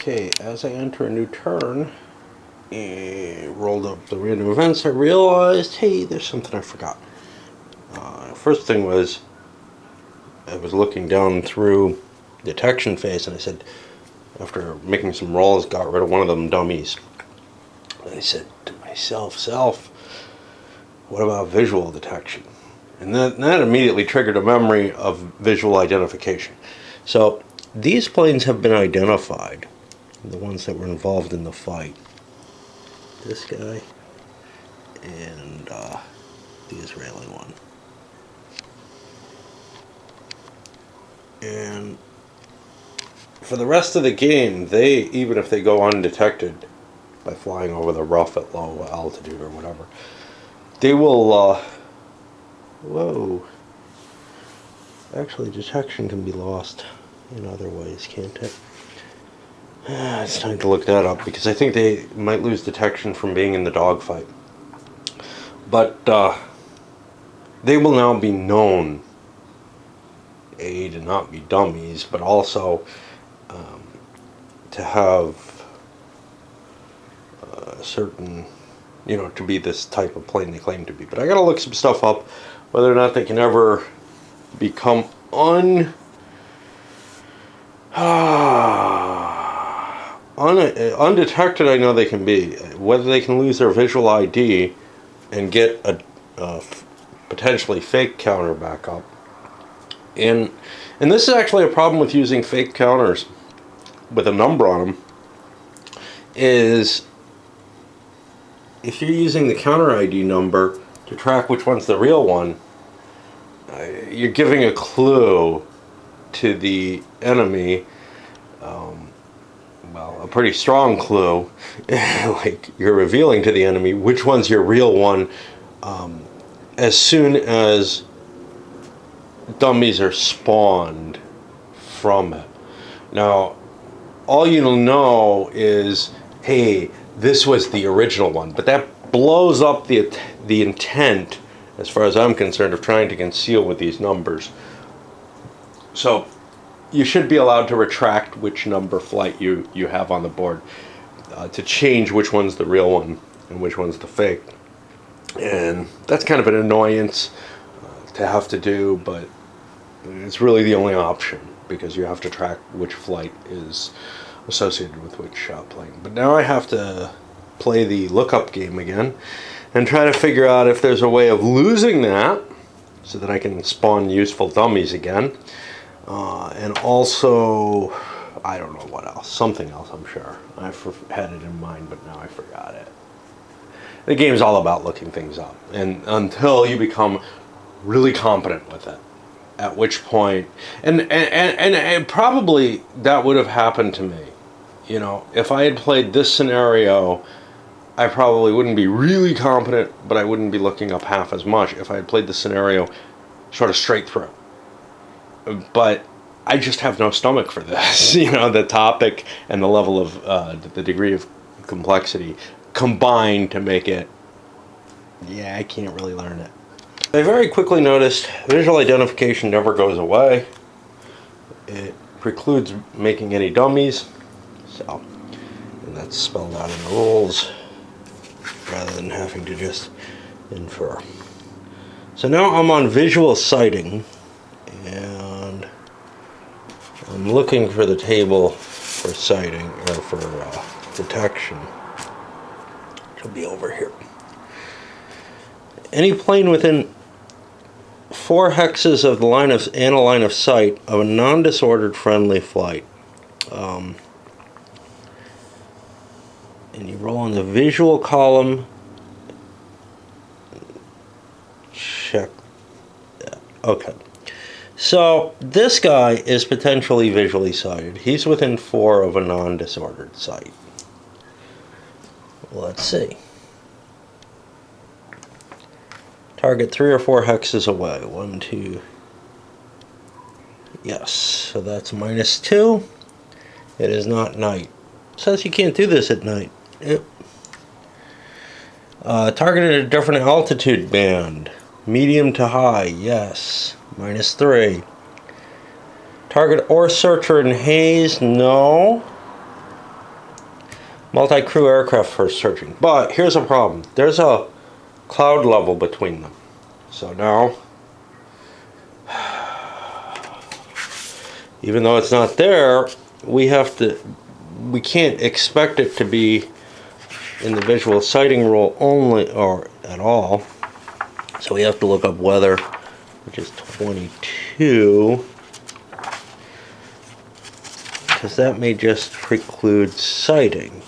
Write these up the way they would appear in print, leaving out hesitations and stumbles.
Okay, as I enter a new turn, rolled up the random events, I realized, hey, there's something I forgot. First thing was, I was looking down through detection phase, and I said, after making some rolls, got rid of one of them dummies. And I said to myself, what about visual detection? And that immediately triggered a memory of visual identification. So these planes have been identified, the ones that were involved in the fight. This guy and the Israeli one. And for the rest of the game, even if they go undetected by flying over the rough at low altitude or whatever, they will, whoa, actually detection can be lost in other ways, can't it? It's time to look that up, because I think they might lose detection from being in the dogfight. But they will now be known, A, to not be dummies, but also to have certain, to be this type of plane they claim to be. But I gotta look some stuff up, whether or not they can ever become undetected. I know they can be. Whether they can lose their visual ID and get a potentially fake counter back up. And this is actually a problem with using fake counters with a number on them, is if you're using the counter ID number to track which one's the real one, you're giving a clue to the enemy, well, a pretty strong clue, like you're revealing to the enemy which one's your real one as soon as dummies are spawned from it. Now, all you'll know is, hey, this was the original one, but that blows up the intent, as far as I'm concerned, of trying to conceal with these numbers. So you should be allowed to retract which number flight you have on the board to change which one's the real one and which one's the fake. And that's kind of an annoyance to have to do, but it's really the only option, because you have to track which flight is associated with which plane. But now I have to play the lookup game again and try to figure out if there's a way of losing that so that I can spawn useful dummies again. And also, I don't know what else. Something else, I'm sure. I had it in mind, but now I forgot it. The game's all about looking things up, and until you become really competent with it, at which point, and probably that would have happened to me. If I had played this scenario, I probably wouldn't be really competent, but I wouldn't be looking up half as much if I had played the scenario sort of straight through. But I just have no stomach for this. The topic and the level of the degree of complexity combined to make it, I can't really learn it. I very quickly noticed visual identification never goes away. It precludes making any dummies, and that's spelled out in the rules rather than having to just infer. So now I'm on visual sighting, and I'm looking for the table for sighting, or for detection. It'll be over here. Any plane within 4 hexes of the line of sight of a non-disordered friendly flight. And you roll on the visual column. Check that. Okay. So this guy is potentially visually sighted. He's within 4 of a non-disordered sight. Let's see. Target 3 or 4 hexes away. 1, 2. Yes, so that's -2. It is not night. It says you can't do this at night. Yep. Targeted at a different altitude band. Medium to high, yes. -3. Target or searcher in haze, no. multi-crew aircraft for searching. But here's a problem. There's a cloud level between them. So now, even though it's not there, we can't expect it to be in the visual sighting rule only or at all. So we have to look up weather, which is 22, because that may just preclude sighting.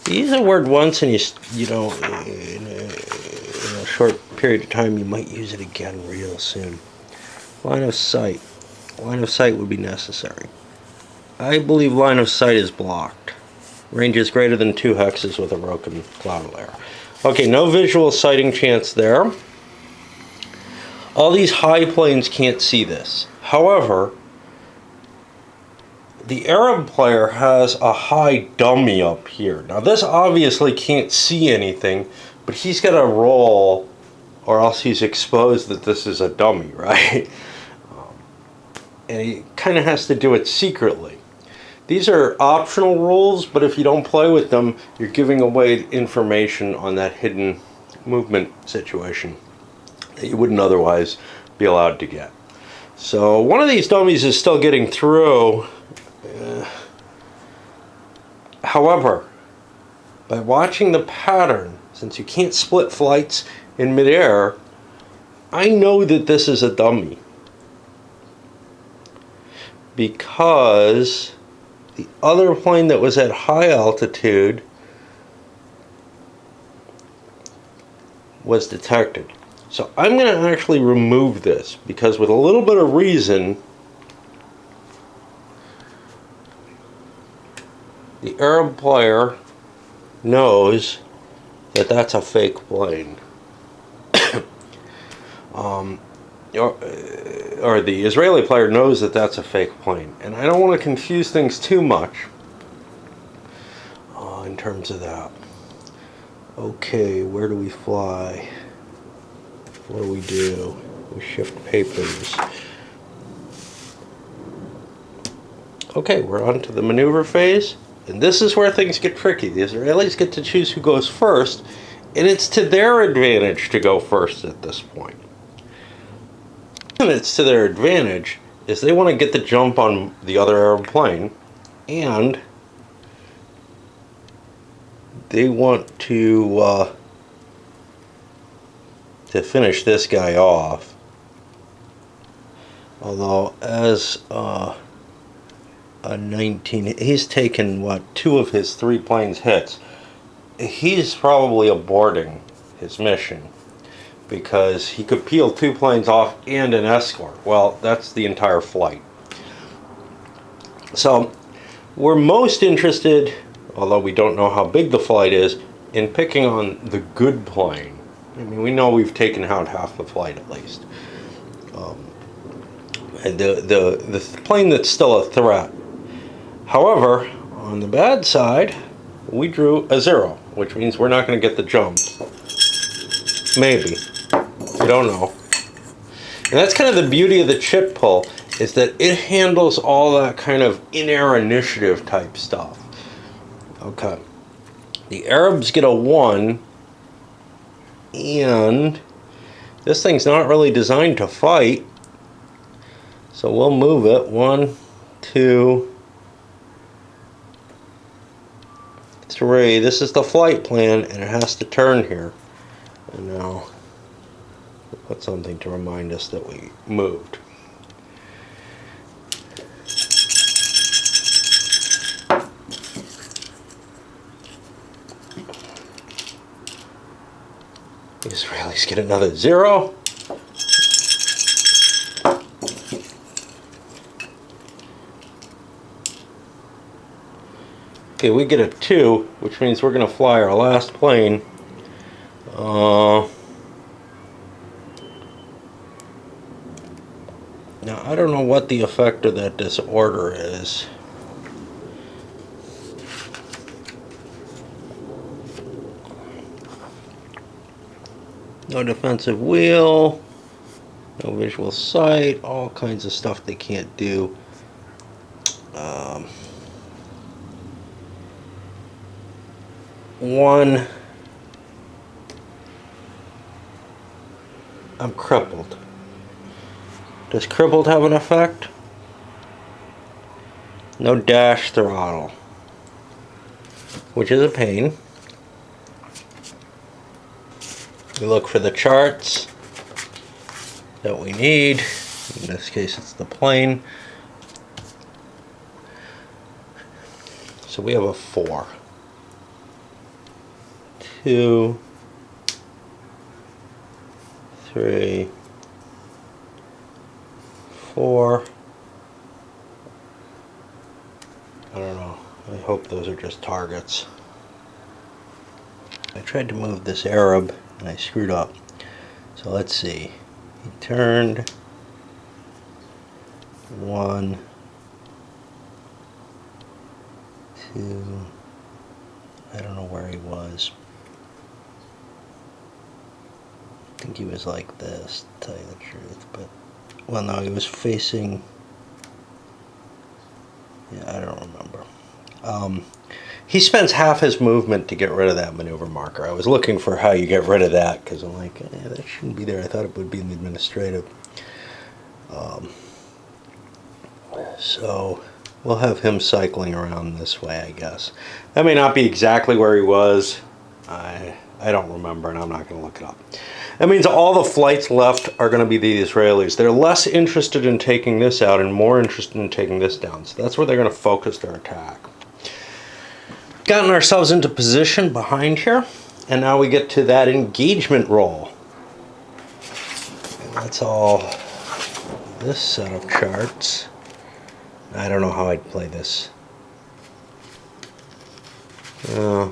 You use a word once and you know, in a short period of time, you might use it again real soon. Line of sight. Line of sight would be necessary. I believe line of sight is blocked. Range is greater than 2 hexes with a broken cloud layer. Okay, no visual sighting chance there. All these high planes can't see this. However, the Arab player has a high dummy up here. Now this obviously can't see anything, but he's got to roll or else he's exposed that this is a dummy, right? And he kind of has to do it secretly. These are optional rules, but if you don't play with them, you're giving away information on that hidden movement situation that you wouldn't otherwise be allowed to get. So one of these dummies is still getting through. However, by watching the pattern, since you can't split flights in midair, I know that this is a dummy. Because the other plane that was at high altitude was detected. So I'm going to actually remove this, because with a little bit of reason, the Arab player knows that that's a fake plane. Or the Israeli player knows that that's a fake plane. And I don't want to confuse things too much in terms of that. Okay, where do we fly? What do? We shift papers. Okay, we're on to the maneuver phase. And this is where things get tricky. The Israelis get to choose who goes first, and it's to their advantage to go first at this point. And it's to their advantage is they want to get the jump on the other Arab plane, and they want to finish this guy off. Although as a 19, he's taken what, 2 of his 3 planes hits. He's probably aborting his mission, because he could peel 2 planes off and an escort. Well, that's the entire flight. So we're most interested, although we don't know how big the flight is, in picking on the good plane. I mean, we know we've taken out half the flight at least. And the plane that's still a threat. However, on the bad side, we drew a 0, which means we're not going to get the jump. Maybe. We don't know. And that's kind of the beauty of the chit pull, is that it handles all that kind of in-air initiative type stuff. Okay. The Arabs get a 1, and this thing's not really designed to fight, so we'll move it. 1, 2, 3. This is the flight plan, and it has to turn here. And now we'll put something to remind us that we moved. The Israelis get another 0. Okay, we get a 2, which means we're going to fly our last plane. Now, I don't know what the effect of that disorder is. No defensive wheel, no visual sight, all kinds of stuff they can't do. one, I'm crippled. Does crippled have an effect? No dash throttle, which is a pain. We look for the charts that we need. In this case, it's the plane. So we have a 4. 2, 3, 4. I don't know. I hope those are just targets. I tried to move this Arab and I screwed up. So let's see. He turned 1, 2. I don't know where he was. I think he was like this, to tell you the truth. But, well, no, he was facing. Yeah, I don't remember. He spends half his movement to get rid of that maneuver marker. I was looking for how you get rid of that because I'm like, that shouldn't be there. I thought it would be in the administrative. So we'll have him cycling around this way, I guess. That may not be exactly where he was. I don't remember, and I'm not going to look it up. That means all the flights left are going to be the Israelis. They're less interested in taking this out and more interested in taking this down. So that's where they're going to focus their attack. Gotten ourselves into position behind here, and now we get to that engagement roll. And that's all this set of charts. I don't know how I'd play this. I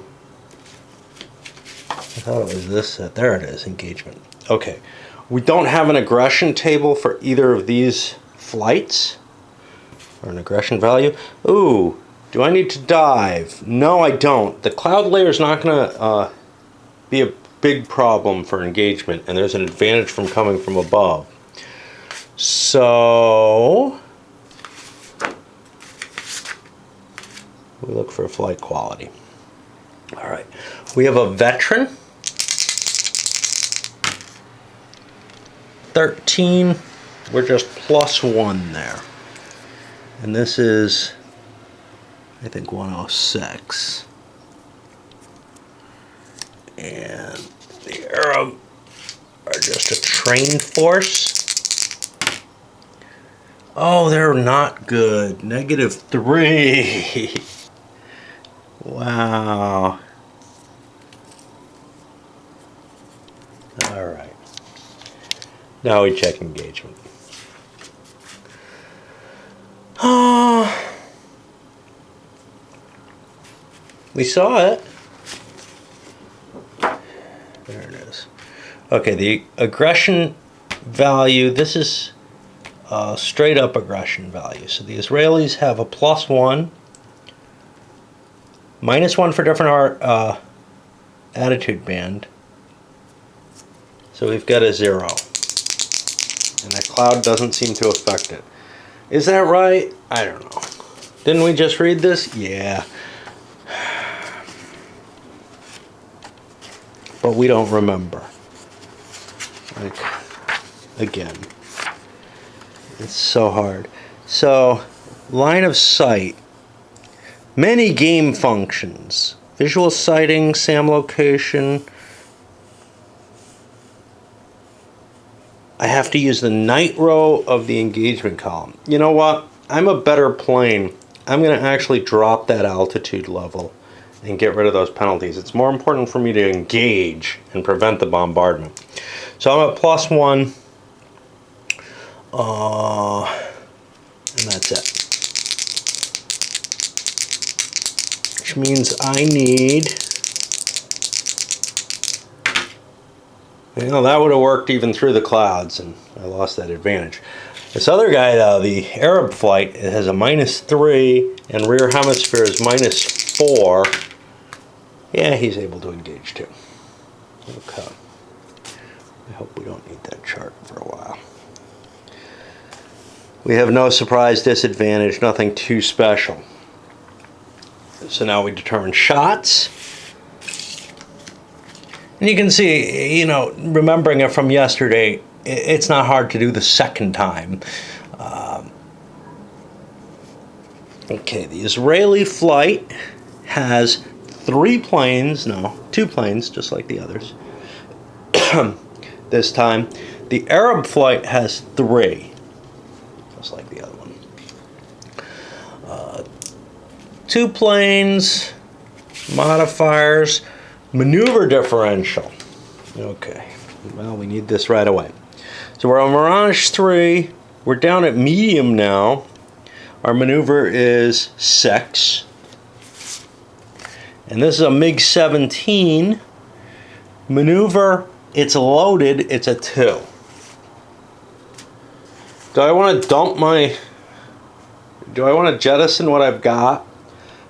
thought it was this set. There it is, engagement. Okay, we don't have an aggression table for either of these flights, or an aggression value. Ooh, do I need to dive? No, I don't. The cloud layer is not going to be a big problem for engagement, and there's an advantage from coming from above. So we look for flight quality. All right, we have a veteran. 13, we're just +1 there. And this is, I think, 106. And the Arab are just a trained force. Oh, they're not good. -3. Wow. All right. Now we check engagement. We saw it. There it is. Okay, the aggression value, this is straight up aggression value. So the Israelis have a +1, -1 for different attitude band. So we've got a 0. And that cloud doesn't seem to affect it. Is that right? I don't know. Didn't we just read this? Yeah. But we don't remember. Like, again. It's so hard. So, line of sight. Many game functions. Visual sighting, SAM location. I have to use the night row of the engagement column. You know what? I'm a better plane. I'm going to actually drop that altitude level and get rid of those penalties. It's more important for me to engage and prevent the bombardment. So I'm at +1. And that's it. Which means I need... You know, that would have worked even through the clouds, and I lost that advantage. This other guy, though, the Arab flight, it has a -3, and rear hemisphere is -4. Yeah, he's able to engage too. Okay. I hope we don't need that chart for a while. We have no surprise disadvantage, nothing too special. So now we determine shots. And you can see, you know, remembering it from yesterday, it's not hard to do the second time. Okay, the Israeli flight has 3 planes, no, 2 planes, just like the others. This time, the Arab flight has 3, just like the other one. 2 planes, modifiers, maneuver differential. Okay, well, we need this right away. So we're on Mirage 3. We're down at medium now. Our maneuver is 6. And this is a MiG-17. Maneuver, it's loaded, it's a 2. Do I want to jettison what I've got?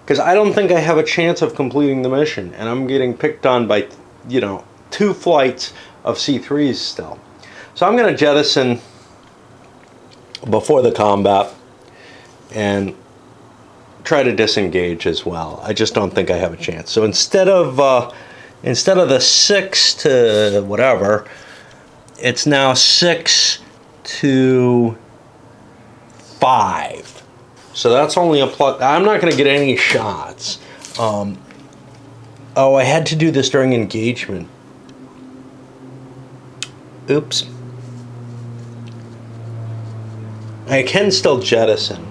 Because I don't think I have a chance of completing the mission. And I'm getting picked on by, you know, 2 flights of C3s still. So I'm going to jettison before the combat and try to disengage as well. I just don't think I have a chance. So instead of the 6 to whatever, it's now 6 to 5. So that's only a plus. I'm not going to get any shots. Oh, I had to do this during engagement. Oops. I can still jettison.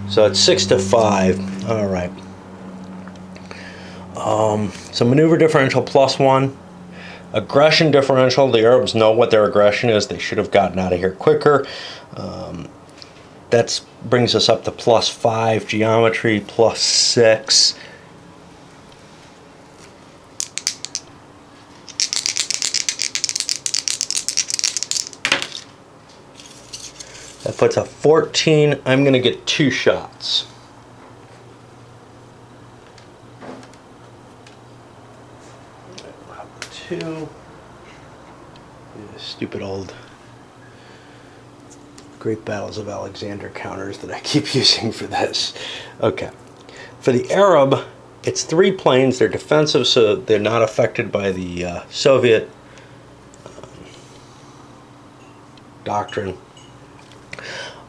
So it's 6 to 5. All right. So maneuver differential +1. Aggression differential. The Arabs know what their aggression is. They should have gotten out of here quicker. That brings us up to +5. Geometry +6. That puts a 14. I'm going to get 2 shots. Two. Stupid old Great Battles of Alexander counters that I keep using for this. Okay. For the Arab, it's 3 planes. They're defensive, so they're not affected by the Soviet doctrine.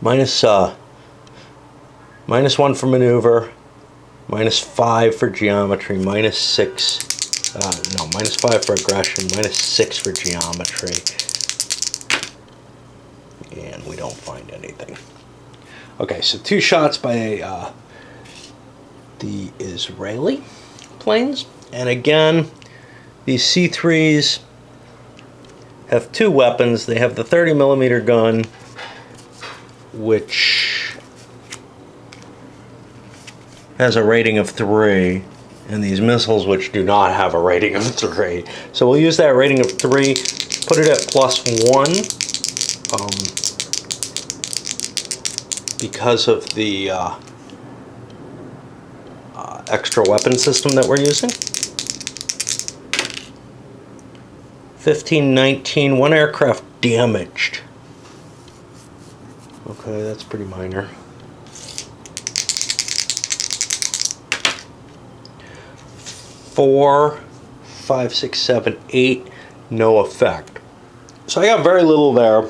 -1 for maneuver, -5 for geometry, -6. No, -5 for aggression, -6 for geometry. And we don't find anything. Okay, so 2 shots by the Israeli planes. And again, these C3s have 2 weapons. They have the 30mm gun, which has a rating of 3, and these missiles, which do not have a rating of 3. So we'll use that rating of 3, put it at +1, because of the extra weapon system that we're using. 15, 19, 1 aircraft damaged. Okay, that's pretty minor. 4, 5, 6, 7, 8, no effect. So I got very little there.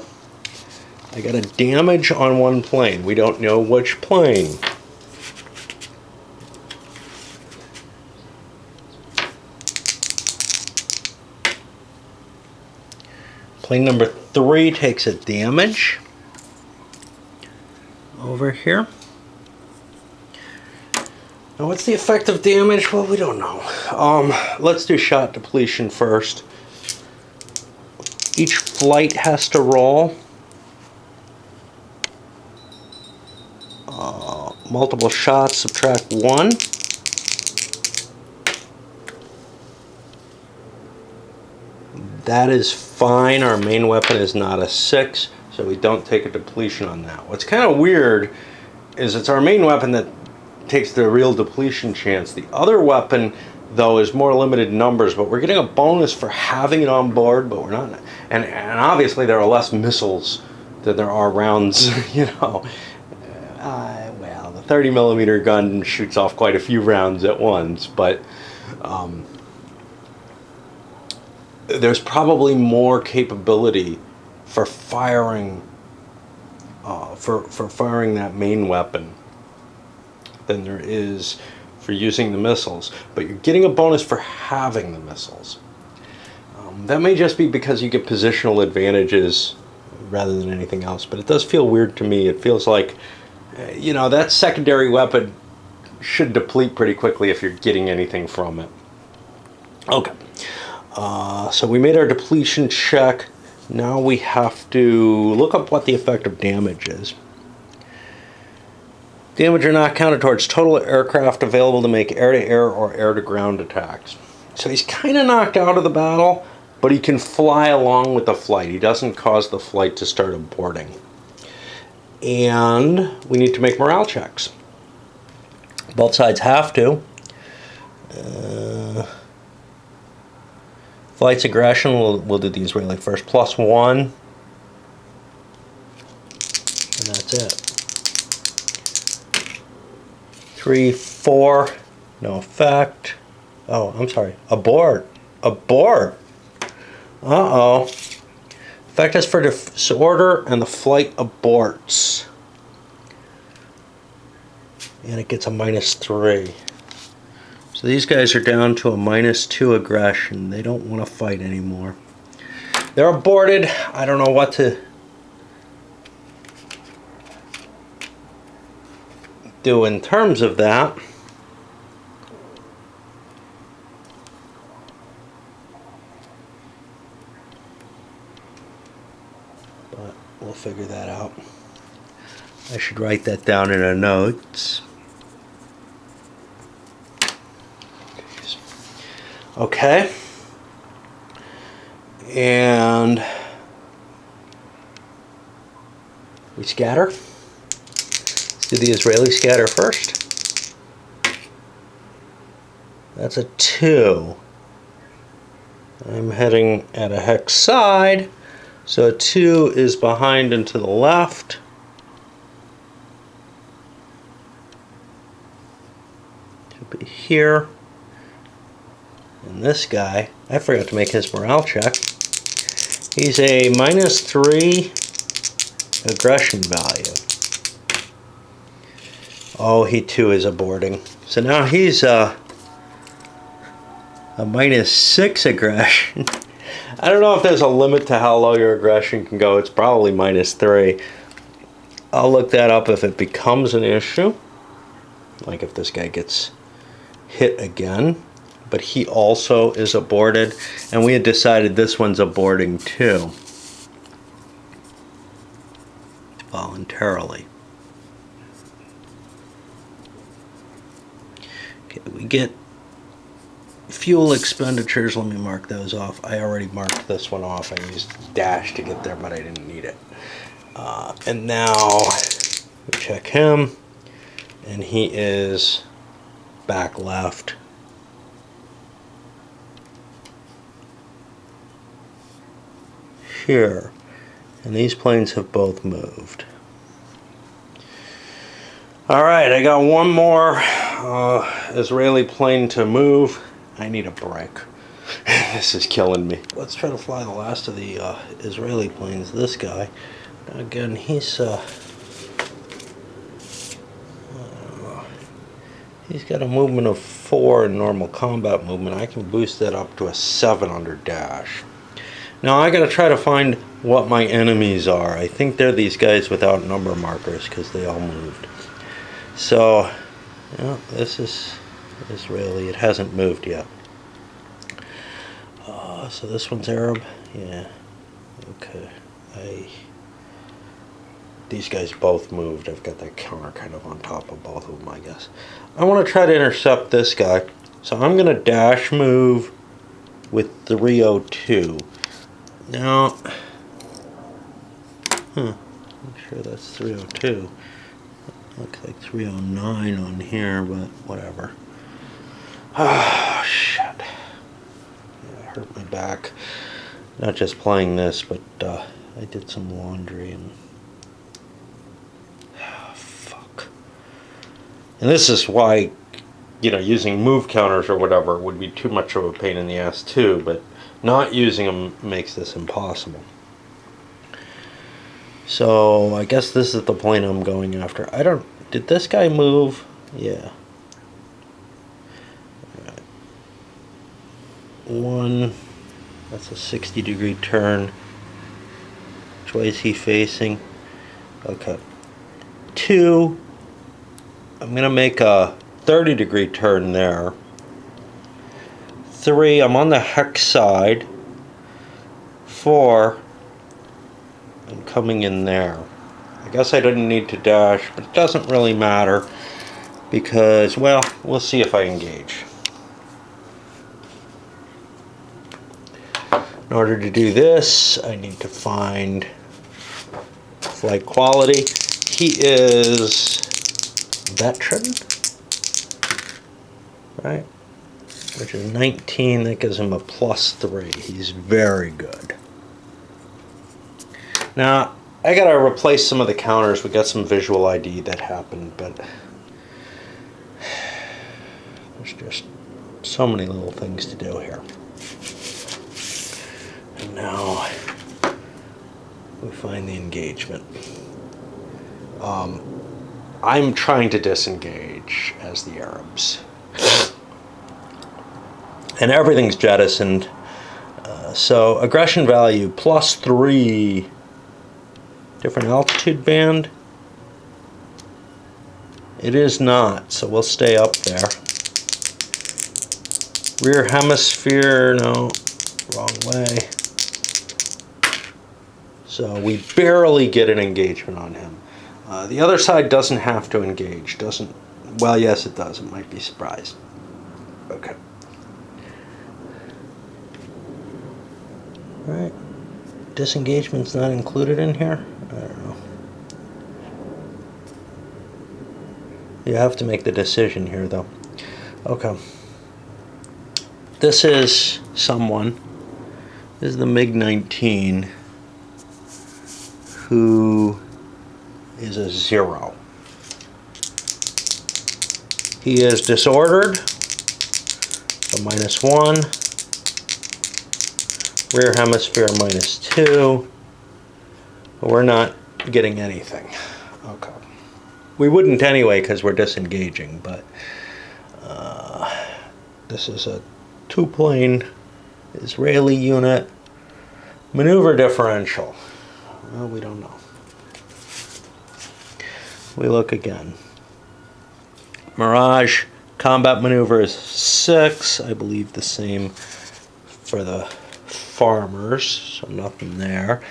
I got a damage on 1 plane. We don't know which plane. Plane number 3 takes a damage over here. Now, what's the effect of damage? Well, we don't know. Let's do shot depletion first. Each flight has to roll. Multiple shots, subtract 1. That is fine. Our main weapon is not a 6, so we don't take a depletion on that. What's kind of weird is it's our main weapon that takes the real depletion chance. The other weapon, though, is more limited numbers, but we're getting a bonus for having it on board, but we're not. And obviously there are less missiles than there are rounds, you know. Well, the 30mm gun shoots off quite a few rounds at once, but there's probably more capability for firing for firing that main weapon than there is for using the missiles, but you're getting a bonus for having the missiles. That may just be because you get positional advantages rather than anything else, but it does feel weird to me. It feels like, that secondary weapon should deplete pretty quickly if you're getting anything from it. Okay, so we made our depletion check. Now we have to look up what the effective damage is. Damage are not counted towards total aircraft available to make air-to-air or air-to-ground attacks. So he's kind of knocked out of the battle, but he can fly along with the flight. He doesn't cause the flight to start aborting. And we need to make morale checks. Both sides have to. Flight's aggression, we'll do the Israeli first. +1. And that's it. 3, 4, no effect. Oh, I'm sorry. Abort. Abort. Uh-oh. Effect is for disorder, and the flight aborts. And it gets a -3. So these guys are down to a -2 aggression. They don't want to fight anymore. They're aborted. I don't know what to do in terms of that. But we'll figure that out. I should write that down in our notes. Okay. And we scatter. Let's do the Israeli scatter first. That's a 2. I'm heading at a hex side, so a 2 is behind and to the left. Should be here. And this guy, I forgot to make his morale check. He's a -3 aggression value. Oh, he too is aborting. So now he's a -6 aggression. I don't know if there's a limit to how low your aggression can go. It's probably -3. I'll look that up if it becomes an issue. Like if this guy gets hit again. But he also is aborted, and we had decided this one's aborting too, voluntarily. Okay, we get fuel expenditures. Let me mark those off. I already marked this one off. I used dash to get there, but I didn't need it. And now we check him, and he is back left. Here, and these planes have both moved. All right, I got one more Israeli plane to move. I need a break. This is killing me. Let's try to fly the last of the Israeli planes. This guy, again, he's got a movement of 4 in normal combat movement. I can boost that up to a 7 under dash. Now I gotta try to find what my enemies are. I think they're these guys without number markers because they all moved. So, this is Israeli. It hasn't moved yet. So this one's Arab. Yeah. Okay. These guys both moved. I've got that counter kind of on top of both of them, I guess. I want to try to intercept this guy. So I'm gonna dash move with 302. Now, I'm sure that's 302. Looks like 309 on here, but whatever. Ah, shit. Yeah, it hurt my back. Not just playing this, but I did some laundry and... fuck. And this is why you know, using move counters or whatever would be too much of a pain in the ass too, but not using them makes this impossible. So I guess this is the point I'm going after. Did this guy move? Yeah. One, that's a 60-degree turn. Which way is he facing? Okay. Two, I'm going to make a 30-degree turn there. Three, I'm on the hex side. Four, I'm coming in there. I guess I didn't need to dash, but it doesn't really matter because, well, we'll see if I engage. In order to do this, I need to find flight quality. He is veteran, right? Which is 19. That gives him a +3. He's very good. Now, I gotta replace some of the counters. We got some visual ID that happened, but there's just so many little things to do here. And now we find the engagement. I'm trying to disengage as the Arabs. And everything's jettisoned. So aggression value +3. Different altitude band. It is not, so we'll stay up there. Rear hemisphere, no, wrong way. So we barely get an engagement on him. The other side doesn't have to engage. Well, yes, it does. It might be surprised. Okay. All right. Disengagement's not included in here? I don't know. You have to make the decision here, though. Okay. This is someone. This is the MiG-19 who is a 0. He is disordered, a -1. Rear hemisphere -2. But we're not getting anything. Okay. We wouldn't anyway because we're disengaging, but this is a 2-plane Israeli unit. Maneuver differential. Well, we don't know. We look again. Mirage combat maneuver is 6. I believe the same for the farmers, so nothing there.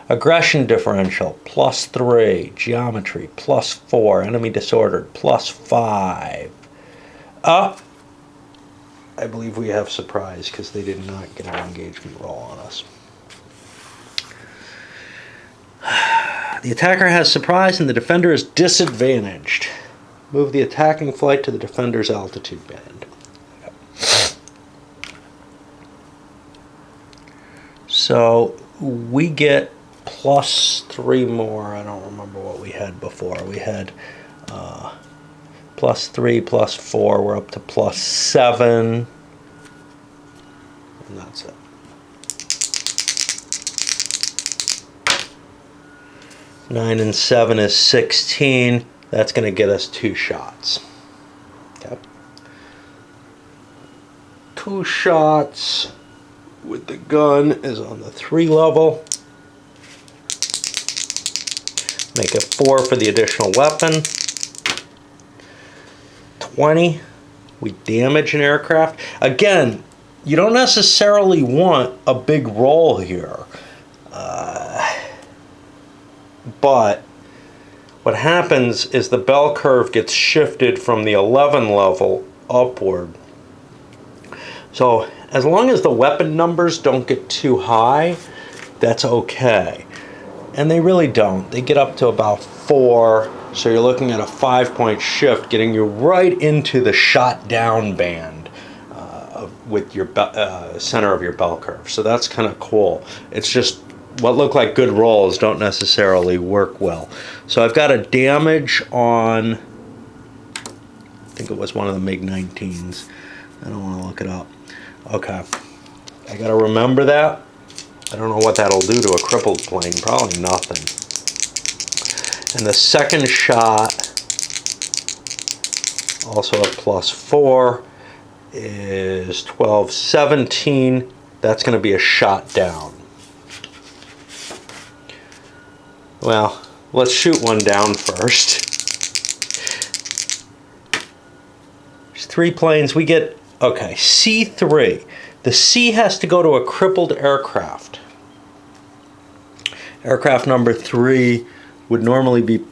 Aggression differential +3. Geometry +4. Enemy disordered +5. I believe we have surprise because they did not get an engagement roll on us. The attacker has surprise and the defender is disadvantaged. Move the attacking flight to the defender's altitude band. Okay. So we get +3 more. I don't remember what we had before. We had +3, +4. We're up to +7. And that's it. Nine and 7 is 16. That's going to get us 2 shots. Okay. 2 shots with the gun is on the 3 level. Make it 4 for the additional weapon. 20. We damage an aircraft. Again, you don't necessarily want a big roll here. But what happens is the bell curve gets shifted from the 11 level upward. So as long as the weapon numbers don't get too high, that's okay. And they really don't. They get up to about 4. So you're looking at a 5-point shift, getting you right into the shot down band with your center of your bell curve. So that's kind of cool. It's just what look like good rolls don't necessarily work well. So I've got a damage on think it was one of the MiG-19s. I don't want to look it up. Okay. I got to remember that. I don't know what that'll do to a crippled plane. Probably nothing. And the second shot, also a +4, is 12-17. That's going to be a shot down. Well, let's shoot one down first. There's 3 planes. We get, okay, C3. The C has to go to a crippled aircraft. Aircraft number 3 would normally be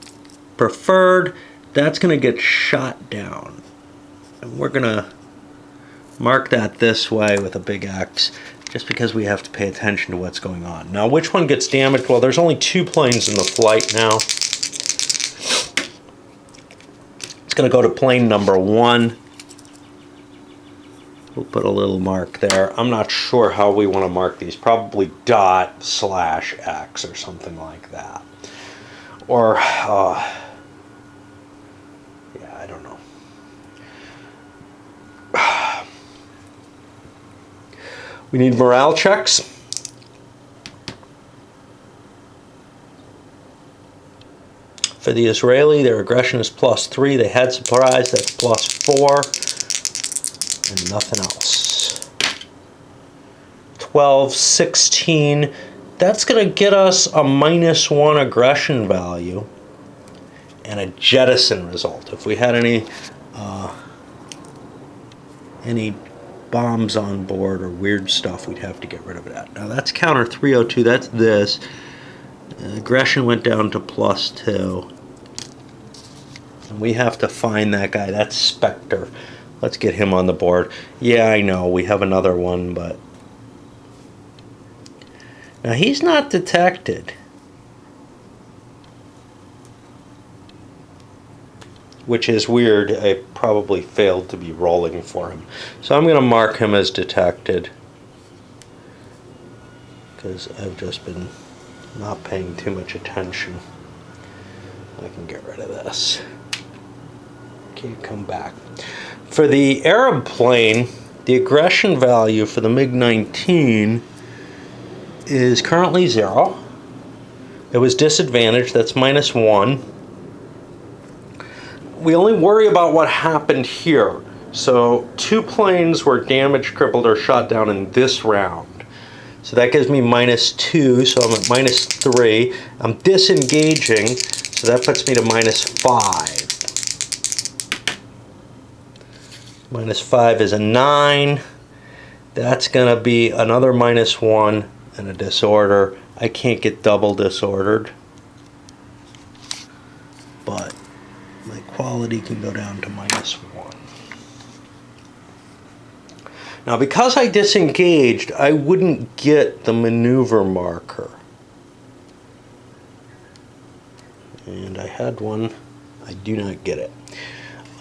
preferred. That's going to get shot down. And we're going to mark that this way with a big X, just because we have to pay attention to what's going on. Now, which one gets damaged? Well, there's only 2 planes in the flight now. It's going to go to plane number 1. We'll put a little mark there. I'm not sure how we want to mark these. Probably ./X or something like that. Or, yeah, I don't know. We need morale checks. For the Israeli, their aggression is +3. They had surprise, that's +4. And nothing else. 12-16. That's going to get us a -1 aggression value and a jettison result. If we had any bombs on board or weird stuff, we'd have to get rid of that. Now that's counter 302. That's this. Aggression went down to +2. And we have to find that guy. That's Spectre. Let's get him on the board. Yeah, I know, we have another one, but... Now, he's not detected. Which is weird. I probably failed to be rolling for him. So I'm going to mark him as detected, because I've just been not paying too much attention. I can get rid of this. Can't come back. For the Arab plane, the aggression value for the MiG-19 is currently 0. It was disadvantaged, that's -1. We only worry about what happened here. So 2 planes were damaged, crippled, or shot down in this round. So that gives me -2, so I'm at -3. I'm disengaging, so that puts me to -5. -5 is a 9. That's going to be another -1 and a disorder. I can't get double disordered, but my quality can go down to -1. Now, because I disengaged, I wouldn't get the maneuver marker. And I had one. I do not get it.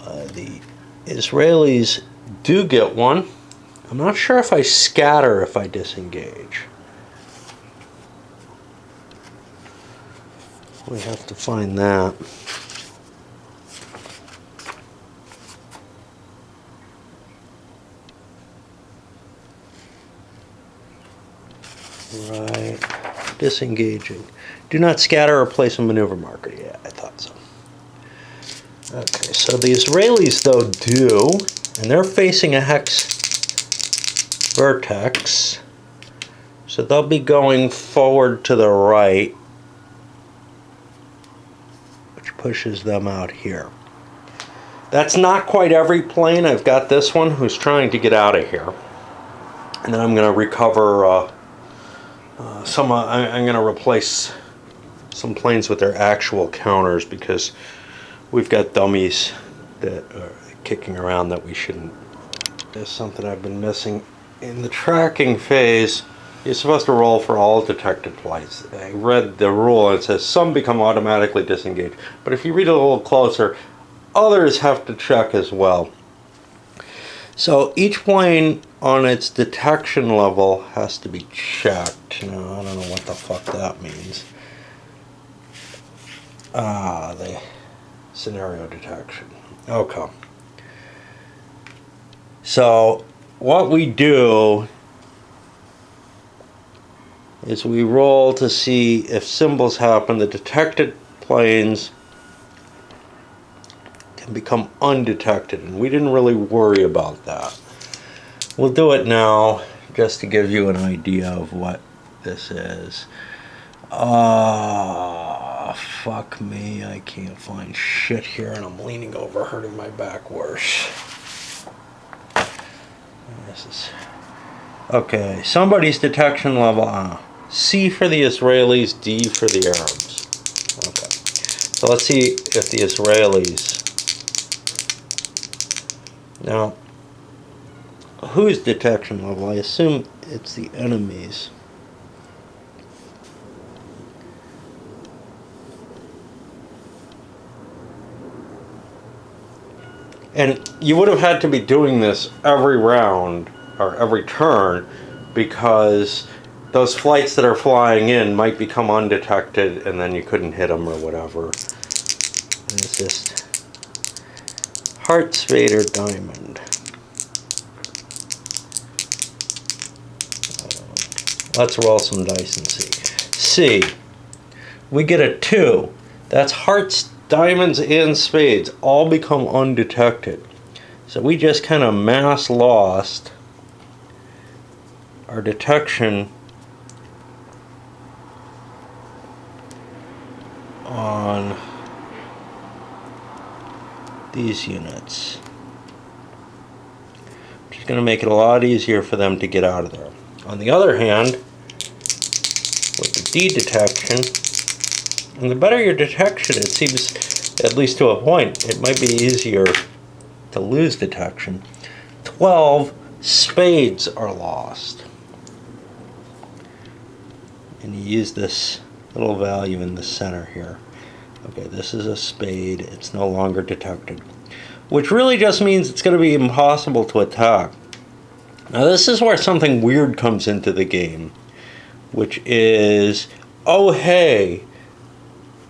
The Israelis do get one. I'm not sure if I scatter if I disengage. We have to find that. Right. Disengaging. Do not scatter or place a maneuver marker. Yeah, I thought so. Okay, so the Israelis, though, do, and they're facing a hex vertex, so they'll be going forward to the right, which pushes them out here. That's not quite every plane. I've got this one who's trying to get out of here, and then I'm going to recover I'm going to replace some planes with their actual counters, because we've got dummies that are kicking around that we shouldn't. There's something I've been missing. In the tracking phase, you're supposed to roll for all detected flights. I read the rule and it says some become automatically disengaged. But if you read it a little closer, others have to check as well. So each plane on its detection level has to be checked. Now, I don't know what the fuck that means. The scenario detection. Okay. So what we do is we roll to see if symbols happen. The detected planes can become undetected, and we didn't really worry about that. We'll do it now just to give you an idea of what this is. Fuck me, I can't find shit here, and I'm leaning over, hurting my back worse. This is okay. Somebody's detection level C for the Israelis, D for the Arabs. Okay, so let's see if the Israelis. Now, whose detection level? I assume it's the enemy's. And you would have had to be doing this every round or every turn, because those flights that are flying in might become undetected and then you couldn't hit them or whatever. And it's just heart, spade, or diamond. Let's roll some dice and see. C. We get a 2. That's hearts, diamonds, and spades all become undetected. So we just kind of mass lost our detection on these units, which is going to make it a lot easier for them to get out of there. On the other hand, with the D detection, and the better your detection, it seems, at least to a point, it might be easier to lose detection. 12 spades are lost. And you use this little value in the center here. Okay, this is a spade. It's no longer detected, which really just means it's going to be impossible to attack. Now this is where something weird comes into the game, which is, oh hey,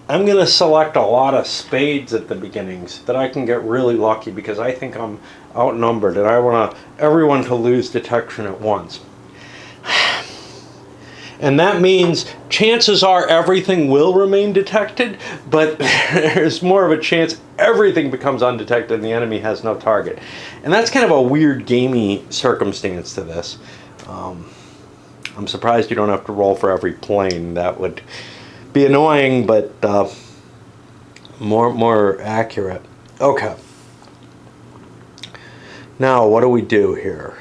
I'm going to select a lot of spades at the beginning so that I can get really lucky, because I think I'm outnumbered and I want everyone to lose detection at once. And that means chances are everything will remain detected, but there's more of a chance everything becomes undetected and the enemy has no target. And that's kind of a weird gamey circumstance to this. I'm surprised you don't have to roll for every plane. That would be annoying, but more accurate. Okay. Now, what do we do here?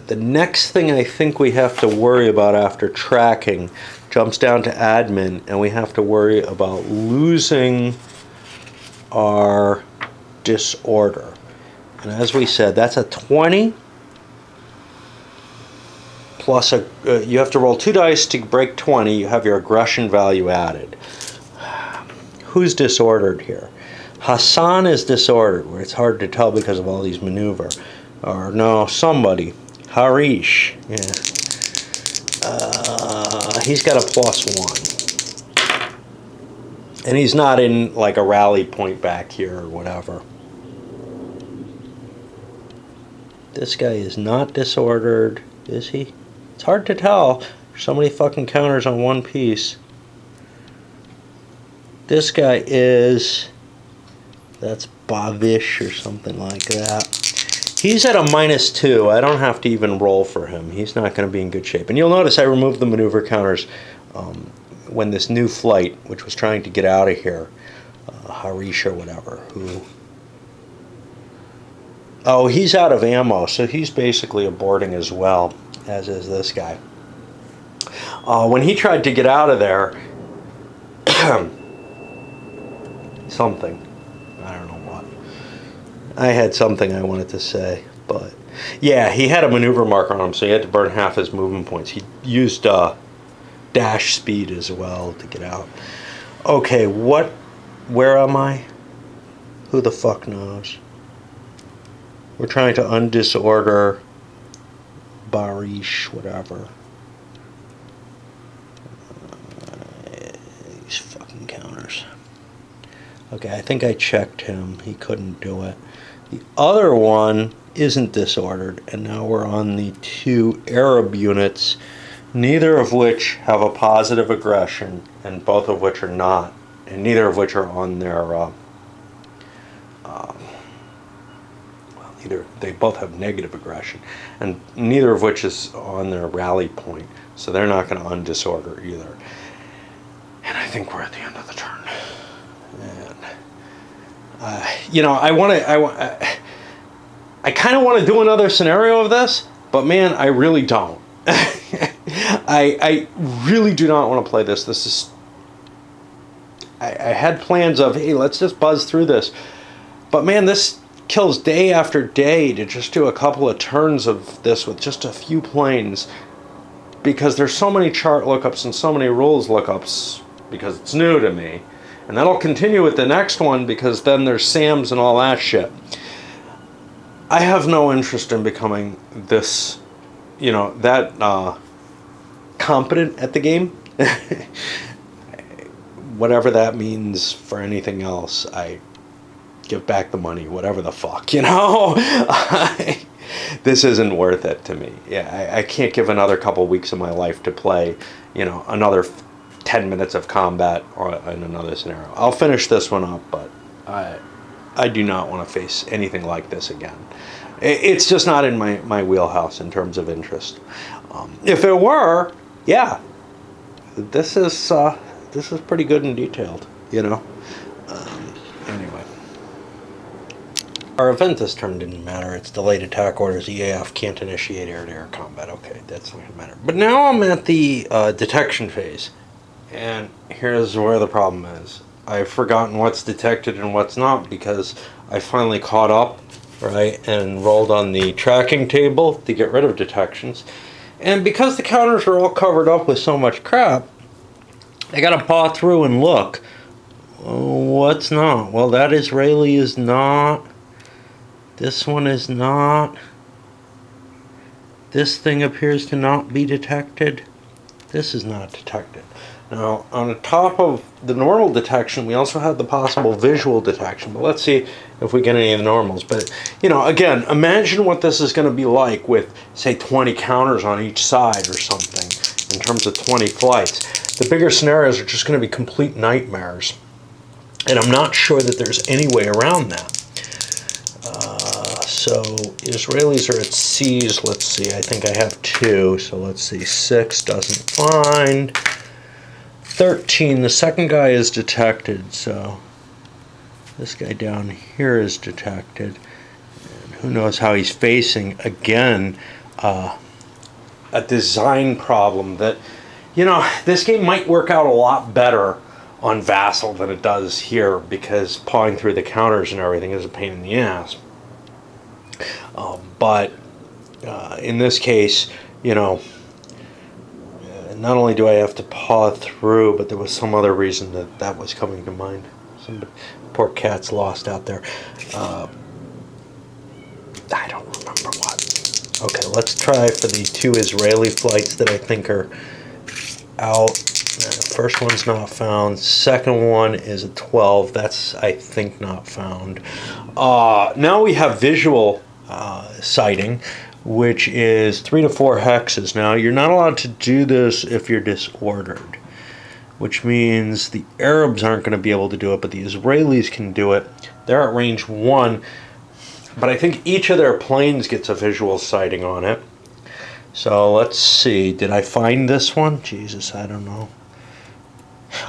The next thing I think we have to worry about after tracking jumps down to admin, and we have to worry about losing our disorder. And as we said, that's a 20 plus a. You have to roll 2 dice to break 20. You have your aggression value added. Who's disordered here? Hassan is disordered, where it's hard to tell because of all these maneuver. Or no, somebody. Harish. Yeah. He's got a +1. And he's not in like a rally point back here or whatever. This guy is not disordered, is he? It's hard to tell. There's so many fucking counters on one piece. This guy is... That's Bavish or something like that. He's at a -2. I don't have to even roll for him. He's not going to be in good shape. And you'll notice I removed the maneuver counters when this new flight, which was trying to get out of here, Harish or whatever, who... Oh, he's out of ammo, so he's basically aborting as well, as is this guy. When he tried to get out of there, something, I don't know what. I had something I wanted to say, but yeah, he had a maneuver marker on him, so he had to burn half his movement points. He used dash speed as well to get out. Okay, where am I? Who the fuck knows? We're trying to undisorder Barish, whatever. These fucking counters. Okay, I think I checked him. He couldn't do it. The other one isn't disordered, and now we're on the 2 Arab units, neither of which have a positive aggression, and both of which are not, and neither of which are on their, they both have negative aggression, and neither of which is on their rally point, so they're not going to undisorder either. And I think we're at the end of the turn. And, you know, I kind of want to do another scenario of this, but man, I really don't. I really do not want to play this. This is... I had plans of, hey, let's just buzz through this. But man, this kills day after day to just do a couple of turns of this with just a few planes, because there's so many chart lookups and so many rules lookups, because it's new to me. And that'll continue with the next one, because then there's SAMs and all that shit. I have no interest in becoming this, you know, that competent at the game. Whatever that means for anything else, I give back the money, whatever the fuck, you know? This isn't worth it to me. Yeah, I can't give another couple weeks of my life to play, you know, another 10 minutes of combat or in another scenario. I'll finish this one up, but I do not want to face anything like this again. It's just not in my wheelhouse in terms of interest. If it were, yeah, this is pretty good and detailed, you know. Anyway, our event this turn didn't matter. It's delayed attack orders. EAF can't initiate air-to-air combat. Okay, that's not gonna matter. But now I'm at the detection phase, and here's where the problem is. I've forgotten what's detected and what's not, because I finally caught up, right, and rolled on the tracking table to get rid of detections. And because the counters are all covered up with so much crap, I gotta paw through and look. What's not? Well, that Israeli is not. This one is not. This thing appears to not be detected. This is not detected. Now, on top of the normal detection, we also have the possible visual detection. But let's see if we get any of the normals. But, you know, again, imagine what this is going to be like with, say, 20 counters on each side or something, in terms of 20 flights. The bigger scenarios are just going to be complete nightmares. And I'm not sure that there's any way around that. So Israelis are at C's. Let's see, I think I have 2. So let's see, 6 doesn't find. 13, the second guy is detected. So this guy down here is detected. And who knows how he's facing. Again, a design problem that, you know, this game might work out a lot better on Vassal than it does here, because pawing through the counters and everything is a pain in the ass. But in this case, you know, not only do I have to paw through, but there was some other reason that was coming to mind. Some poor cat's lost out there. I don't remember what. Okay, let's try for the 2 Israeli flights that I think are out. First one's not found. Second one is a 12. That's, I think, not found. Now we have visual sighting, which is 3 to 4 hexes. Now, you're not allowed to do this if you're disordered, which means the Arabs aren't going to be able to do it, but the Israelis can do it. They're at range 1, but I think each of their planes gets a visual sighting on it. So let's see. Did I find this one? Jesus, I don't know.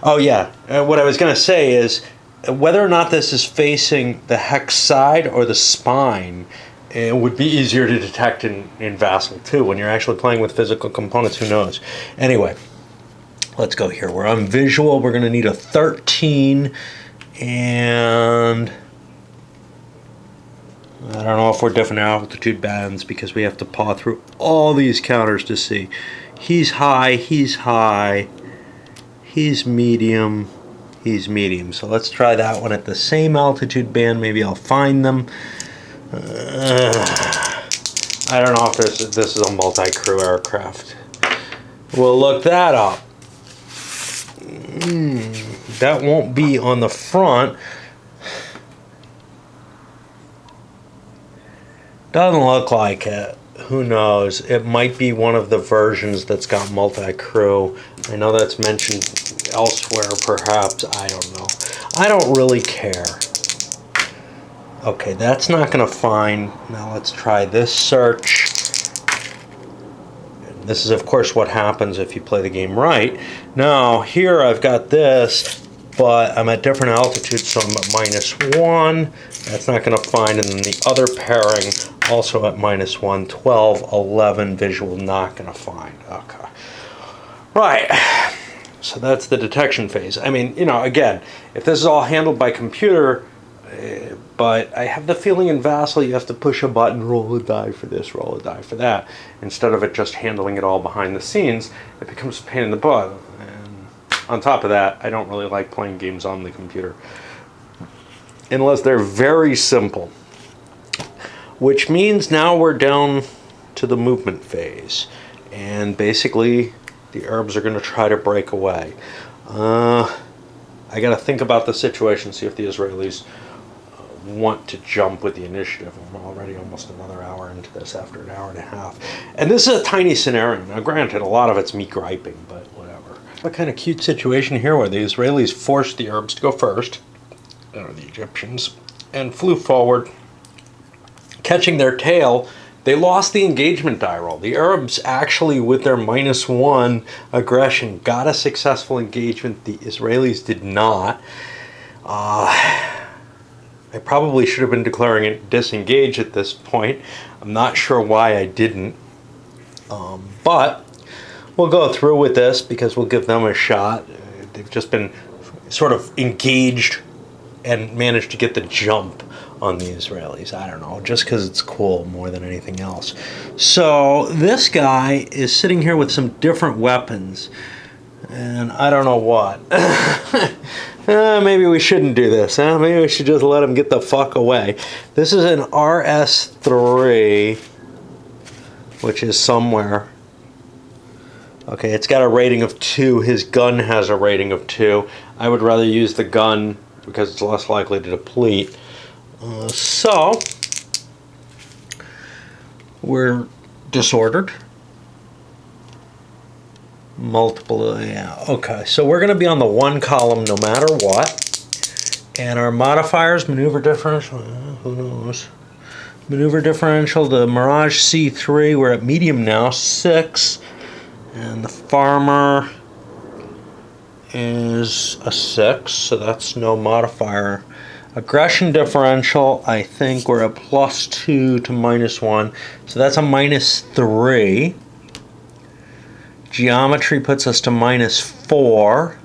Oh, yeah. What I was going to say is whether or not this is facing the hex side or the spine, it would be easier to detect in Vassal too. When you're actually playing with physical components, who knows? Anyway, let's go here. We're on visual. We're going to need a 13, and I don't know if we're different altitude bands, because we have to paw through all these counters to see. He's high, he's high, he's medium, he's medium. So let's try that one at the same altitude band. Maybe I'll find them. I don't know if this is a multi-crew aircraft. We'll look that up. That won't be on the front, Doesn't look like it. Who knows? It might be one of the versions that's got multi-crew. I know that's mentioned elsewhere, perhaps. I don't know. I don't really care. Okay, that's not going to find. Now let's try this search. This is, of course, what happens if you play the game right. Now, here I've got this, but I'm at different altitudes, so I'm at -1. That's not going to find. And then the other pairing, also at -1, 12, 11, visual, not going to find. Okay. Right. So that's the detection phase. I mean, you know, again, if this is all handled by computer, but I have the feeling in Vassal you have to push a button, roll a die for this, roll a die for that. Instead of it just handling it all behind the scenes, it becomes a pain in the butt. And on top of that, I don't really like playing games on the computer. Unless they're very simple. Which means now we're down to the movement phase. And basically, the Arabs are going to try to break away. I got to think about the situation, see if the Israelis want to jump with the initiative. I'm already almost another hour into this after an hour and a half. And this is a tiny scenario. Now, granted, a lot of it's me griping, but whatever. What kind of cute situation here where the Israelis forced the Arabs to go first, or the Egyptians, and flew forward, catching their tail. They lost the engagement die roll. The Arabs actually, with their -1 aggression, got a successful engagement. The Israelis did not. I probably should have been declaring it disengaged at this point. I'm not sure why I didn't. But we'll go through with this because we'll give them a shot. They've just been sort of engaged and managed to get the jump on the Israelis. I don't know, just because it's cool more than anything else. So this guy is sitting here with some different weapons. And I don't know what. Maybe we shouldn't do this. Huh? Maybe we should just let him get the fuck away. This is an RS3, which is somewhere. Okay, it's got a rating of 2. His gun has a rating of 2. I would rather use the gun because it's less likely to deplete. So, we're disordered. Multiple, yeah, okay. So we're going to be on the 1 column no matter what. And our modifiers, maneuver differential, who knows? Maneuver differential, the Mirage C3, we're at medium now, 6. And the Farmer is a 6, so that's no modifier. Aggression differential, I think we're at +2 to -1, so that's a -3. Geometry puts us to -4.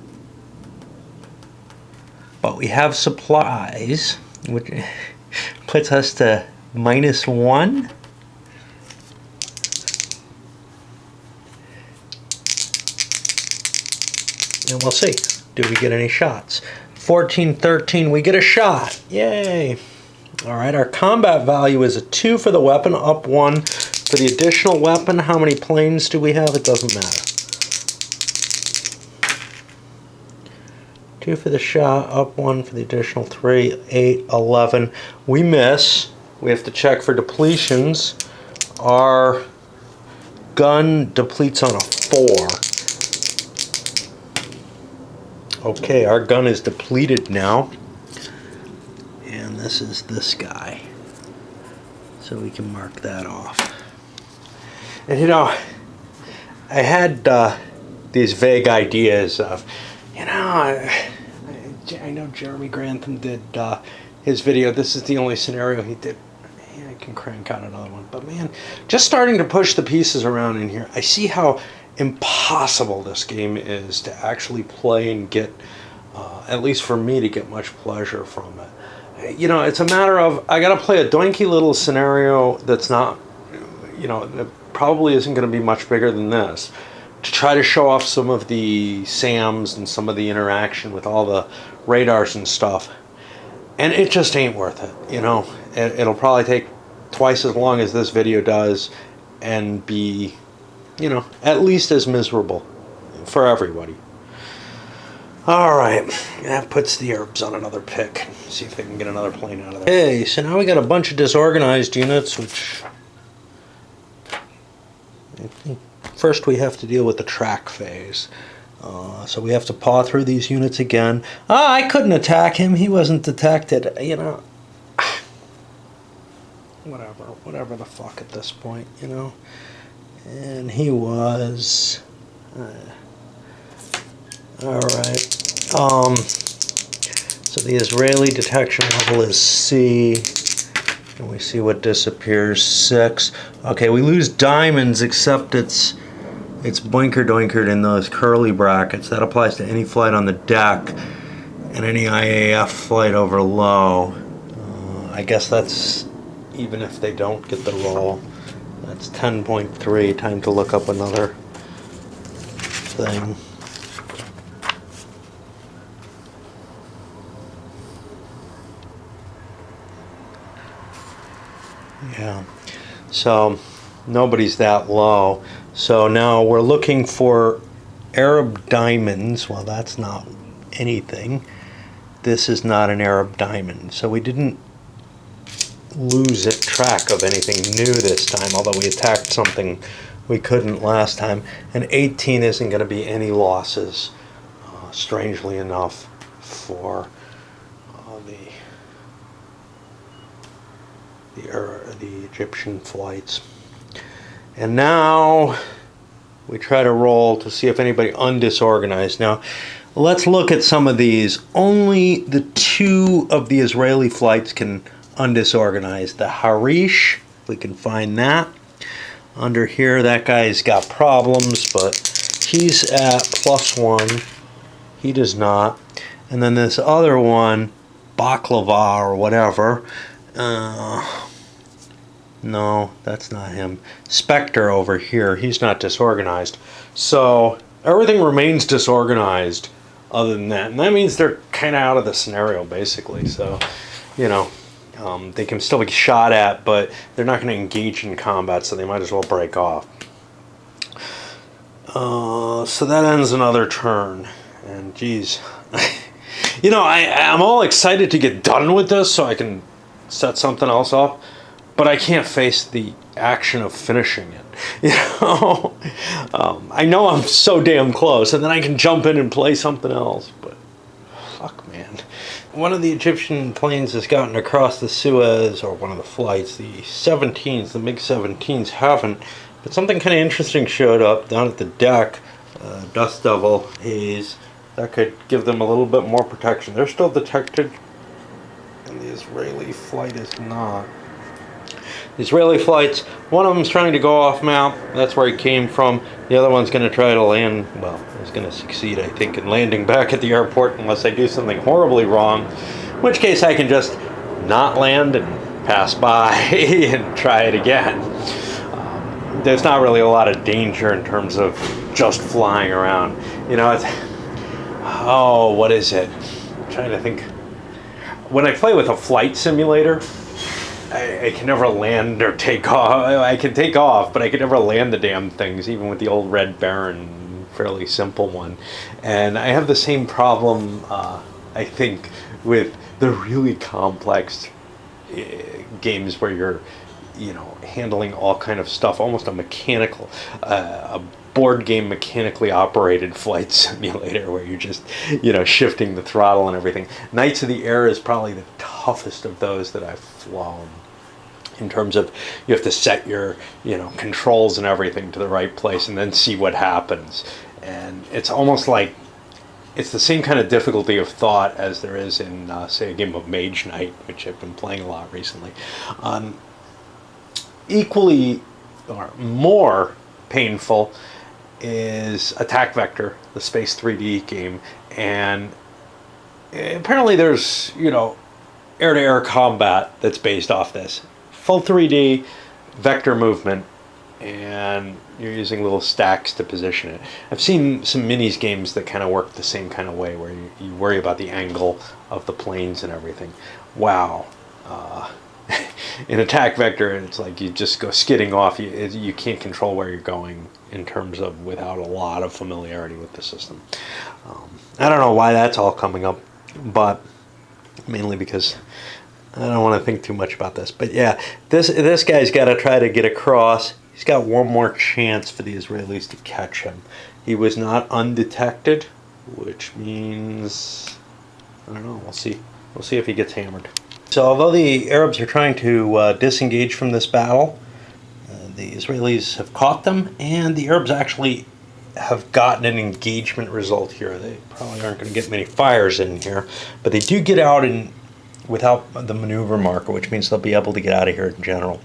But we have supplies, which puts us to -1. And we'll see. Do we get any shots? 14, 13, we get a shot. Yay. All right, our combat value is a 2 for the weapon, up 1 for the additional weapon. How many planes do we have? It doesn't matter. 2 for the shot, up 1 for the additional 3, 8, 11. We miss. We have to check for depletions. Our gun depletes on a 4. Okay, our gun is depleted now. And this is this guy. So we can mark that off. And you know, I had these vague ideas of, you know, I know Jeremy Grantham did his video. This is the only scenario he did. Man, I can crank out another one. But man, just starting to push the pieces around in here, I see how impossible this game is to actually play and get, at least for me, to get much pleasure from it. You know, it's a matter of, I gotta play a doinky little scenario that's not, you know, that probably isn't gonna be much bigger than this, to try to show off some of the SAMs and some of the interaction with all the radars and stuff. And it just ain't worth it, you know. It'll probably take twice as long as this video does and be, you know, at least as miserable for everybody. Alright, that puts the Arabs on another pick. See if they can get another plane out of there. Okay, so now we got a bunch of disorganized units, which I think first we have to deal with the track phase. So we have to paw through these units again. I couldn't attack him. He wasn't detected. You know, whatever the fuck at this point, you know. And he was. All right. So the Israeli detection level is C. And we see what disappears, 6. Okay, we lose diamonds, except it's boinker-doinkered in those curly brackets. That applies to any flight on the deck and any IAF flight over low. I guess that's even if they don't get the roll. That's 10.3. Time to look up another thing. Yeah, so nobody's that low. So now we're looking for Arab diamonds. Well, that's not anything. This is not an Arab diamond. So we didn't lose track of anything new this time, although we attacked something we couldn't last time. And 18 isn't going to be any losses, strangely enough, for the Egyptian flights. And now we try to roll to see if anybody undisorganized. Now, let's look at some of these. Only the 2 of the Israeli flights can undisorganize. The Harish, if we can find that. Under here, that guy's got problems, but he's at +1. He does not. And then this other one, Baklava or whatever. No, that's not him. Spectre over here, he's not disorganized. So everything remains disorganized other than that. And that means they're kind of out of the scenario, basically. So, you know, they can still be shot at, but they're not going to engage in combat, so they might as well break off. So that ends another turn. And geez, you know, I'm all excited to get done with this so I can set something else up. But I can't face the action of finishing it. You know, I know I'm so damn close, and then I can jump in and play something else. But fuck, man. One of the Egyptian planes has gotten across the Suez, or one of the flights. The 17s, the MiG-17s haven't. But something kind of interesting showed up down at the deck. Dust Devil haze. That could give them a little bit more protection. They're still detected, and the Israeli flight is not. The Israeli flights, one of them's trying to go off map. That's where he came from. The other one's going to try to land, well, he's going to succeed, I think, in landing back at the airport unless I do something horribly wrong. In which case I can just not land and pass by and try it again. There's not really a lot of danger in terms of just flying around. You know, it's... Oh, what is it? I'm trying to think. When I play with a flight simulator, I can never land or take off. I can take off, but I can never land the damn things, even with the old Red Baron, fairly simple one. And I have the same problem, I think, with the really complex games where you're, you know, handling all kind of stuff, almost a mechanical, a board game mechanically operated flight simulator where you're just, you know, shifting the throttle and everything. Knights of the Air is probably the toughest of those that I've flown, in terms of you have to set your, you know, controls and everything to the right place and then see what happens. And it's almost like it's the same kind of difficulty of thought as there is in, say, a game of Mage Knight, which I've been playing a lot recently. Equally or more painful is Attack Vector, the Space 3D game, and apparently there's, you know, air-to-air combat that's based off this. Full 3D, vector movement, and you're using little stacks to position it. I've seen some minis games that kind of work the same kind of way, where you worry about the angle of the planes and everything. Wow. in attack vector, it's like you just go skidding off. You can't control where you're going in terms of without a lot of familiarity with the system. I don't know why that's all coming up, but mainly because I don't want to think too much about this. But yeah, this guy's got to try to get across. He's got one more chance for the Israelis to catch him. He was not undetected, which means, I don't know, we'll see. We'll see if he gets hammered. So although the Arabs are trying to disengage from this battle, the Israelis have caught them, and the Arabs actually have gotten an engagement result here. They probably aren't going to get many fires in here, but they do get out without the maneuver marker, which means they'll be able to get out of here in general.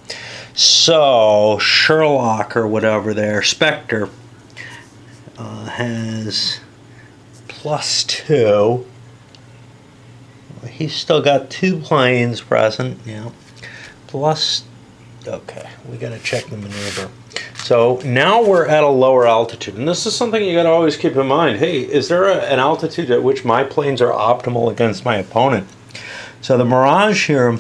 So Sherlock or whatever there, Spectre, has +2. He's still got 2 planes present. Yeah. Plus, okay, we got to check the maneuver. So now we're at a lower altitude, and this is something you got to always keep in mind. Hey, is there an altitude at which my planes are optimal against my opponent? So the Mirage here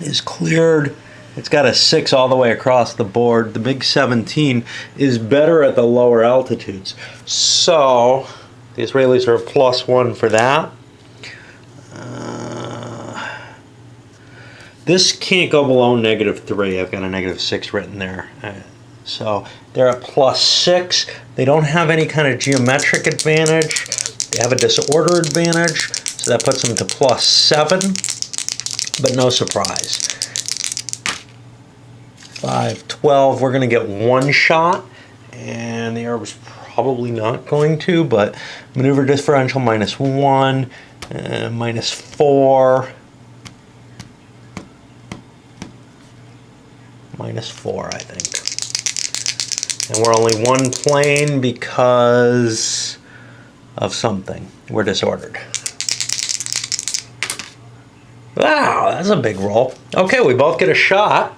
is cleared. It's got a 6 all the way across the board. The big 17 is better at the lower altitudes. So the Israelis are a +1 for that. This can't go below -3. I've got a -6 written there. So they're at +6. They don't have any kind of geometric advantage. They have a disorder advantage. So that puts them to +7. But no surprise. 5, 12. We're going to get 1 shot. And the Arabs probably not going to. But maneuver differential -1. -4. -4, I think. And we're only 1 plane because of something. We're disordered. Wow, that's a big roll. Okay, we both get a shot.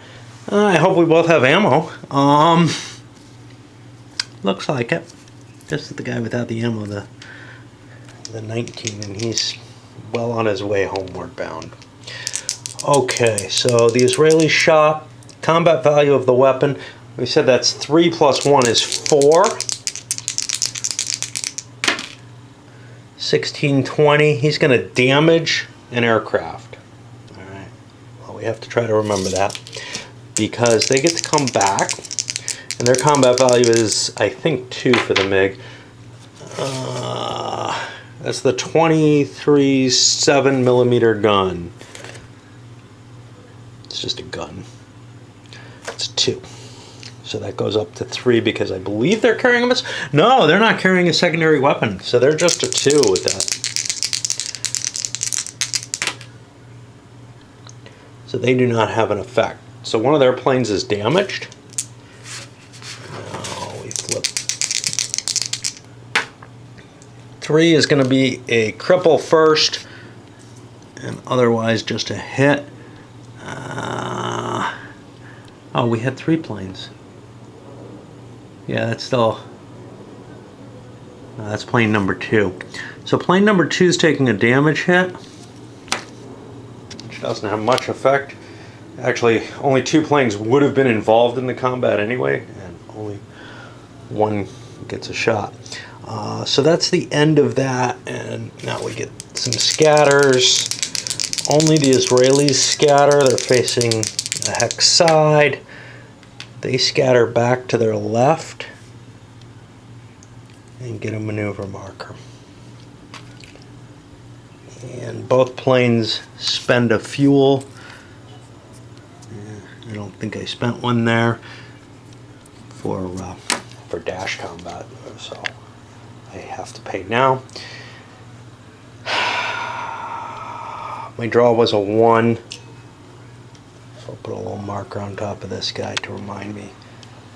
I hope we both have ammo. Looks like it. This is the guy without the ammo, the 19, and he's well on his way homeward bound. Okay, so the Israeli shot. Combat value of the weapon, we said that's 3 + 1 is 4. 1620, he's going to damage an aircraft. All right, well, we have to try to remember that because they get to come back, and their combat value is, I think, 2 for the MiG. That's the 23 7mm gun. It's just a gun. It's 2. So that goes up to 3 because I believe they're carrying a missile. No, they're not carrying a secondary weapon. So they're just a 2 with that. So they do not have an effect. So one of their planes is damaged. Now we flip. 3 is going to be a cripple first, and otherwise just a hit. Oh, we had 3 planes. Yeah, that's still... that's plane number 2. So plane number 2 is taking a damage hit, which doesn't have much effect. Actually, only 2 planes would have been involved in the combat anyway, and only 1 gets a shot. So that's the end of that, and now we get some scatters. Only the Israelis scatter. They're facing a hex side. They scatter back to their left and get a maneuver marker. And both planes spend a fuel. I don't think I spent one there for dash combat, so I have to pay now. My draw was a 1. So I'll put a little marker on top of this guy to remind me.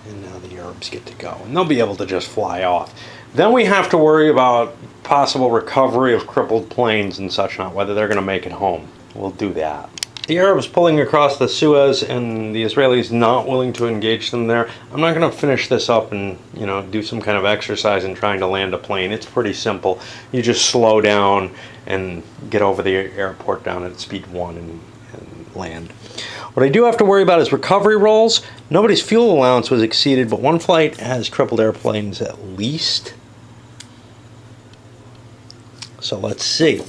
And now the Arabs get to go. And they'll be able to just fly off. Then we have to worry about possible recovery of crippled planes and such not, whether they're going to make it home. We'll do that. The Arabs pulling across the Suez and the Israelis not willing to engage them there. I'm not going to finish this up and, you know, do some kind of exercise in trying to land a plane. It's pretty simple. You just slow down and get over the airport down at speed 1 and land. What I do have to worry about is recovery rolls. Nobody's fuel allowance was exceeded, but one flight has crippled airplanes at least. So let's see.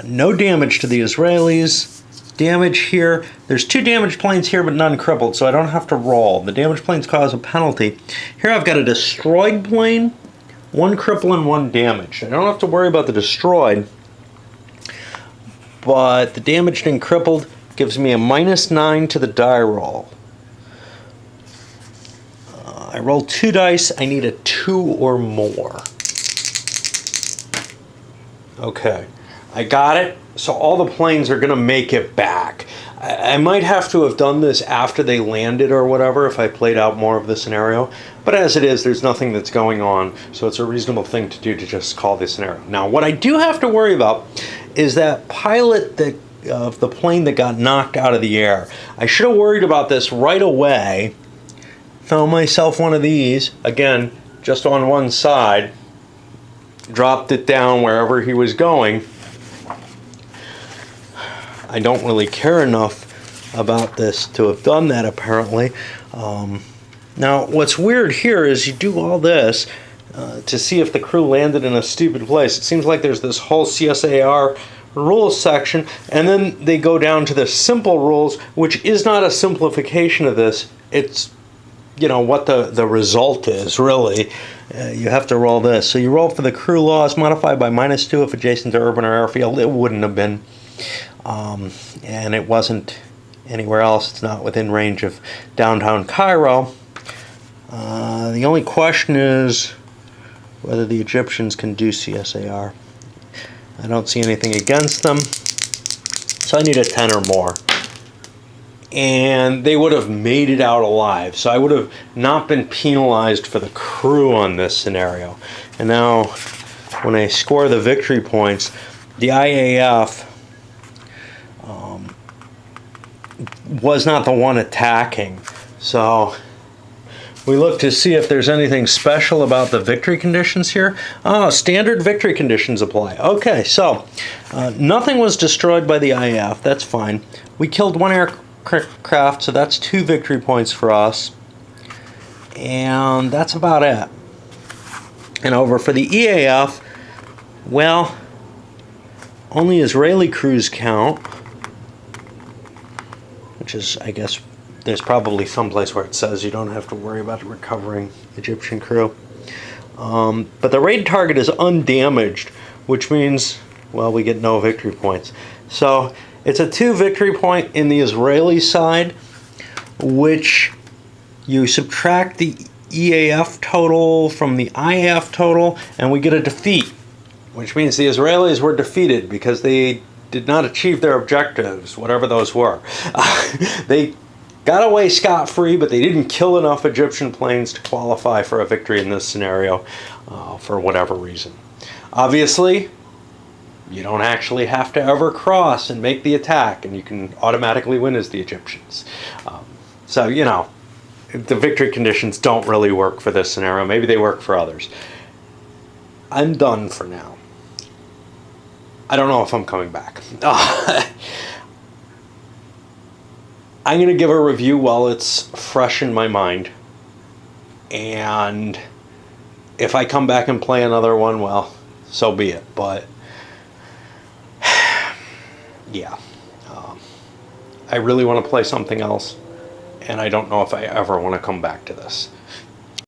No damage to the Israelis. Damage here. There's 2 damaged planes here, but none crippled, so I don't have to roll. The damaged planes cause a penalty. Here I've got a destroyed plane, 1 cripple and 1 damaged. I don't have to worry about the destroyed, but the damaged and crippled gives me a -9 to the die roll. I roll 2 dice. I need a 2 or more. Okay, I got it. So all the planes are going to make it back. I might have to have done this after they landed or whatever if I played out more of the scenario. But as it is, there's nothing that's going on, so it's a reasonable thing to do to just call the scenario. Now, what I do have to worry about is that pilot of the plane that got knocked out of the air. I should have worried about this right away. Found myself one of these, again, just on one side. Dropped it down wherever he was going. I don't really care enough about this to have done that, apparently. Now, what's weird here is you do all this to see if the crew landed in a stupid place. It seems like there's this whole CSAR rules section, and then they go down to the simple rules, which is not a simplification of this. It's, you know, what the result is, really. You have to roll this. So you roll for the crew loss, modified by -2 if adjacent to urban or airfield. It wouldn't have been. And it wasn't anywhere else. It's not within range of downtown Cairo. The only question is whether the Egyptians can do CSAR. I don't see anything against them. So I need a 10 or more. And they would have made it out alive. So I would have not been penalized for the crew on this scenario. And now, when I score the victory points, the IAF was not the one attacking. So we look to see if there's anything special about the victory conditions here. Oh, standard victory conditions apply. Okay, so nothing was destroyed by the IAF. That's fine. We killed 1 aircraft, so that's 2 victory points for us. And that's about it. And over for the EAF, well, only Israeli crews count. Which is, I guess, there's probably some place where it says you don't have to worry about recovering Egyptian crew. But the raid target is undamaged, which means, well, we get no victory points. So it's a 2 victory point in the Israeli side, which you subtract the EAF total from the IAF total, and we get a defeat, which means the Israelis were defeated because they did not achieve their objectives, whatever those were. They got away scot-free, but they didn't kill enough Egyptian planes to qualify for a victory in this scenario for whatever reason. Obviously, you don't actually have to ever cross and make the attack, and you can automatically win as the Egyptians. So, you know, the victory conditions don't really work for this scenario. Maybe they work for others. I'm done for now. I don't know if I'm coming back. I'm going to give a review while it's fresh in my mind. And if I come back and play another one, well, so be it. But, yeah. I really want to play something else. And I don't know if I ever want to come back to this.